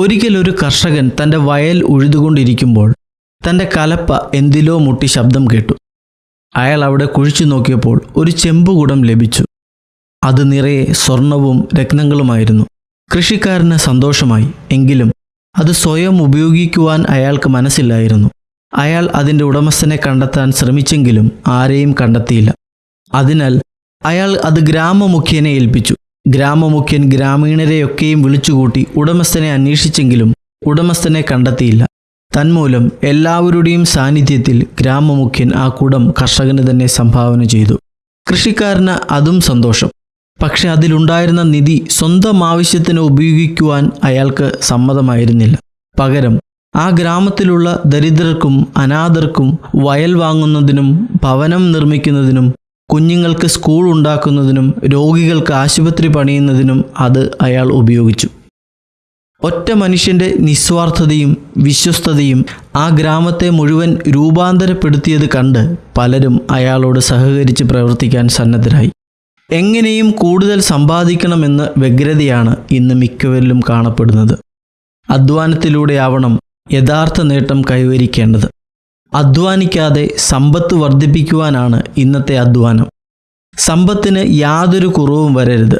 ഒരിക്കൽ ഒരു കർഷകൻ തൻ്റെ വയൽ ഉഴുതുകൊണ്ടിരിക്കുമ്പോൾ തൻ്റെ കലപ്പ എന്തിലോ മുട്ടി ശബ്ദം കേട്ടു. അയാൾ അവിടെ കുഴിച്ചു നോക്കിയപ്പോൾ ഒരു ചെമ്പുകുടം ലഭിച്ചു. അത് നിറയെ സ്വർണവും രത്നങ്ങളുമായിരുന്നു. കൃഷിക്കാരന് സന്തോഷമായി. എങ്കിലും അത് സ്വയം ഉപയോഗിക്കുവാൻ അയാൾക്ക് മനസ്സില്ലായിരുന്നു. അയാൾ അതിൻ്റെ ഉടമസ്ഥനെ കണ്ടെത്താൻ ശ്രമിച്ചെങ്കിലും ആരെയും കണ്ടെത്തിയില്ല. അതിനാൽ അയാൾ അത് ഗ്രാമമുഖ്യനെ ഏൽപ്പിച്ചു. ഗ്രാമമുഖ്യൻ ഗ്രാമീണരെയൊക്കെയും വിളിച്ചുകൂട്ടി ഉടമസ്ഥനെ അന്വേഷിച്ചെങ്കിലും ഉടമസ്ഥനെ കണ്ടെത്തിയില്ല. തന്മൂലം എല്ലാവരുടെയും സാന്നിധ്യത്തിൽ ഗ്രാമമുഖ്യൻ ആ കുടം കർഷകന് തന്നെ സംഭാവന ചെയ്തു. കൃഷിക്കാരന് അതും സന്തോഷം. പക്ഷെ അതിലുണ്ടായിരുന്ന നിധി സ്വന്തം ആവശ്യത്തിന് ഉപയോഗിക്കുവാൻ അയാൾക്ക് സമ്മതമായിരുന്നില്ല. പകരം ആ ഗ്രാമത്തിലുള്ള ദരിദ്രർക്കും അനാഥർക്കും വയൽ വാങ്ങുന്നതിനും ഭവനം നിർമ്മിക്കുന്നതിനും കുഞ്ഞുങ്ങൾക്ക് സ്കൂൾ ഉണ്ടാക്കുന്നതിനും രോഗികൾക്ക് ആശുപത്രി പണിയുന്നതിനും അത് അയാൾ ഉപയോഗിച്ചു. ഒറ്റ മനുഷ്യൻ്റെ നിസ്വാർത്ഥതയും വിശ്വസ്തതയും ആ ഗ്രാമത്തെ മുഴുവൻ രൂപാന്തരപ്പെടുത്തിയത് കണ്ട് പലരും അയാളോട് സഹകരിച്ച് പ്രവർത്തിക്കാൻ സന്നദ്ധരായി. എങ്ങനെയും കൂടുതൽ സമ്പാദിക്കണമെന്ന വ്യഗ്രതയാണ് ഇന്ന് മിക്കവരിലും കാണപ്പെടുന്നത്. അധ്വാനത്തിലൂടെയാവണം യഥാർത്ഥ നേട്ടം കൈവരിക്കേണ്ടത്. അധ്വാനിക്കാതെ സമ്പത്ത് വർദ്ധിപ്പിക്കുവാനാണ് ഇന്നത്തെ അധ്വാനം. സമ്പത്തിന് യാതൊരു കുറവും വരരുത്.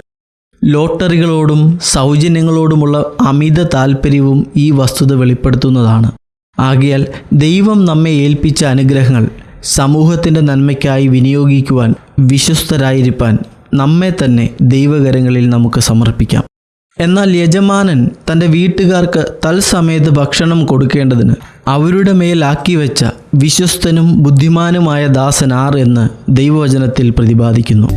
ലോട്ടറികളോടും സൗജന്യങ്ങളോടുമുള്ള അമിത താൽപ്പര്യവും ഈ വസ്തുത വെളിപ്പെടുത്തുന്നതാണ്. ആകയാൽ ദൈവം നമ്മെ ഏൽപ്പിച്ച അനുഗ്രഹങ്ങൾ സമൂഹത്തിൻ്റെ നന്മയ്ക്കായി വിനിയോഗിക്കുവാൻ വിശ്വസ്തരായിരിക്കാൻ നമ്മെ തന്നെ ദൈവകരങ്ങളിൽ നമുക്ക് സമർപ്പിക്കാം. എന്നാൽ യജമാനൻ തൻ്റെ വീട്ടുകാർക്ക് തൽസമയത്ത് ഭക്ഷണം കൊടുക്കേണ്ടതിന് അവരുടെ മേലാക്കി വെച്ച വിശ്വസ്തനും ബുദ്ധിമാനുമായ ദാസൻ ആർ എന്ന് ദൈവവചനത്തിൽ പ്രതിപാദിക്കുന്നു.